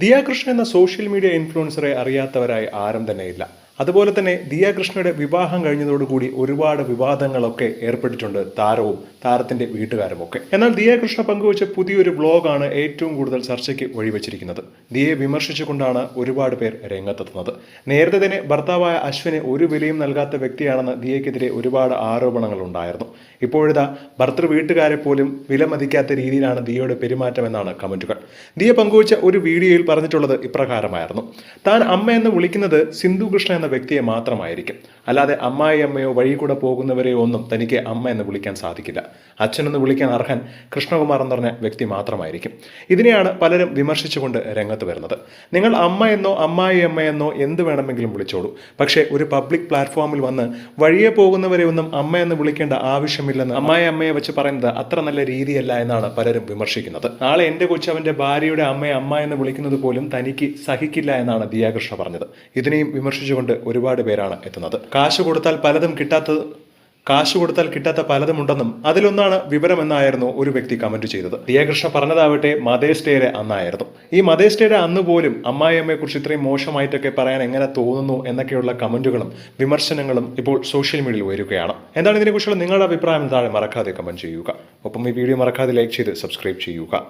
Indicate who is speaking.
Speaker 1: ദിയ കൃഷ്ണ എന്ന social media ഇൻഫ്ലുവൻസറെ അറിയാത്തവരായി ആരും തന്നെയില്ല. അതുപോലെ തന്നെ ദിയ കൃഷ്ണയുടെ വിവാഹം കഴിഞ്ഞതോടുകൂടി ഒരുപാട് വിവാദങ്ങളൊക്കെ ഏർപ്പെട്ടിട്ടുണ്ട് താരവും താരത്തിന്റെ വീട്ടുകാരുമൊക്കെ. എന്നാൽ ദിയ കൃഷ്ണ പങ്കുവച്ച പുതിയൊരു വ്ലോഗാണ് ഏറ്റവും കൂടുതൽ ചർച്ചയ്ക്ക് വഴിവെച്ചിരിക്കുന്നത്. ദിയയെ വിമർശിച്ചുകൊണ്ടാണ് ഒരുപാട് പേർ രംഗത്തെത്തുന്നത്. നേരത്തെ തന്നെ ഭർത്താവായ അശ്വിന് ഒരു വിലയും നൽകാത്ത വ്യക്തിയാണെന്ന് ദിയയ്ക്കെതിരെ ഒരുപാട് ആരോപണങ്ങൾ ഉണ്ടായിരുന്നു. ഇപ്പോഴിതാ ഭർത്തൃ വീട്ടുകാരെ പോലും വിലമതിക്കാത്ത രീതിയിലാണ് ദിയയുടെ പെരുമാറ്റം എന്നാണ് കമന്റുകൾ. ദിയ പങ്കുവച്ച ഒരു വീഡിയോയിൽ പറഞ്ഞിട്ടുള്ളത് ഇപ്രകാരമായിരുന്നു: താൻ അമ്മ എന്ന് വിളിക്കുന്നത് സിന്ധു കൃഷ്ണ എന്ന വ്യക്തിയെ മാത്രമായിരിക്കും. അല്ലാതെ അമ്മായിയമ്മയോ വഴി കൂടെ പോകുന്നവരെയോ ഒന്നും തനിക്ക് അമ്മ എന്ന് വിളിക്കാൻ സാധിക്കില്ല. അച്ഛനെന്ന് വിളിക്കാൻ അർഹൻ കൃഷ്ണകുമാർ എന്ന് പറഞ്ഞ വ്യക്തി മാത്രമായിരിക്കും. ഇതിനെയാണ് പലരും വിമർശിച്ചുകൊണ്ട് രംഗത്ത് വരുന്നത്. നിങ്ങൾ അമ്മ എന്നോ അമ്മായി എന്നോ എന്ത് വേണമെങ്കിലും വിളിച്ചോളൂ, പക്ഷേ ഒരു പബ്ലിക് പ്ലാറ്റ്ഫോമിൽ വന്ന് വഴിയെ പോകുന്നവരെ ഒന്നും അമ്മ എന്ന് വിളിക്കേണ്ട ആവശ്യമില്ലെന്ന് അമ്മയെ വെച്ച് പറയുന്നത് അത്ര നല്ല രീതിയല്ല എന്നാണ് പലരും വിമർശിക്കുന്നത്. നാളെ എൻ്റെ കൊച്ചവന്റെ ഭാര്യയുടെ അമ്മയെ അമ്മ എന്ന് വിളിക്കുന്നത് പോലും തനിക്ക് സഹിക്കില്ല എന്നാണ് ദിയ കൃഷ്ണ പറഞ്ഞത്. ഇതിനെയും വിമർശിച്ചുകൊണ്ട് ഒരുപാട് പേരാണ് എത്തുന്നത്. കാശ് കൊടുത്താൽ കിട്ടാത്ത പലതും ഉണ്ടെന്നും അതിലൊന്നാണ് വിവരം എന്നായിരുന്നു ഒരു വ്യക്തി കമന്റ് ചെയ്തത്. ദിയ കൃഷ്ണ പറഞ്ഞതാവട്ടെ മദേഴ്സ് ഡേയുടെ അന്നായിരുന്നു. ഈ മദേഴ്സ് ഡേയുടെ അന്ന് പോലും അമ്മായിയമ്മയെ കുറിച്ച് ഇത്രയും മോശമായിട്ടൊക്കെ പറയാൻ എങ്ങനെ തോന്നുന്നു എന്നൊക്കെയുള്ള കമന്റുകളും വിമർശനങ്ങളും ഇപ്പോൾ സോഷ്യൽ മീഡിയയിൽ വരികയാണ്. എന്താണ് ഇതിനെക്കുറിച്ചുള്ള നിങ്ങളുടെ അഭിപ്രായം താഴെ മറക്കാതെ കമന്റ് ചെയ്യുക. ഒപ്പം ഈ വീഡിയോ മറക്കാതെ ലൈക്ക് ചെയ്ത് സബ്സ്ക്രൈബ് ചെയ്യുക.